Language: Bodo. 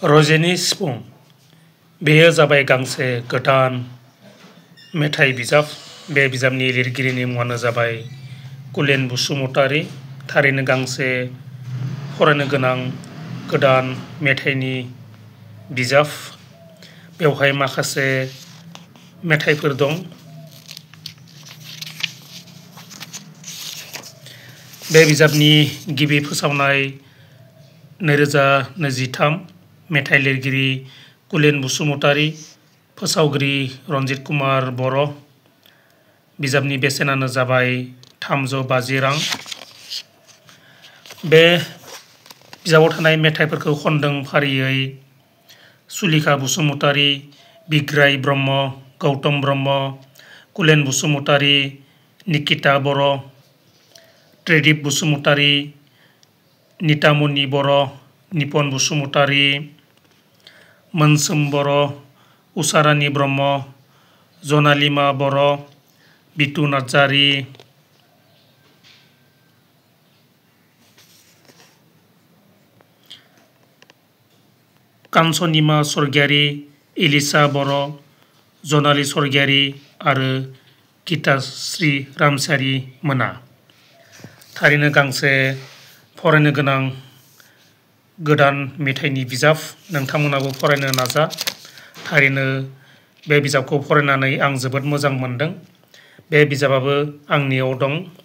रजेनि सिफुं बेयो जाबाय गांसे गोदान मेथाइ बिजाब। बे बिजाबनि लिरगिरिनि मुङानो जाबाय कुलेन बसुमतारी। थारैनो गांसे फरायनो गोनां गोदान मेथाइनि बिजाब। बेवहाय माखासे मेथाइफोर दं। बे बिजाबनि गिबि फोसावनाय 2023। मेथाइ लिरगिरि कुलेन बसुमतारी, फोसावगिरि रनजित कुमार बर'। बिजाबनि बेसेनानो जाबाय 350 रां। बे बिजाबाव थानाय मेथाइफोरखौ खनदों फारियै सुलिखा बसुमतारी, बिग्राय ब्रह्म, गौतम ब्रह्म, कुलेन बसुमतारी, निकिता बर', त्रिदिप बसुमतारी, नितामनि बर', निपन बसुमतारी, मोनसोम बर', उषाराणि ब्रह्म, जनालिमा बर', बितु नार्जारी, कान्चनिमा स्वर्गियारी, इलिसा बर', जनालि स्वर्गियारी आरो गीताश्री रामसियारि मोना। थारैनो गांसे फरायनो गोनां गोदान मेथाइनि बिजाब। नोंथांमोनाबो फरायनो नाजा। थारैनो बे बिजाबखौ फरायनानै आं जोबोद मोजां मोनदों। बे बिजाबाबो आंनियाव दं।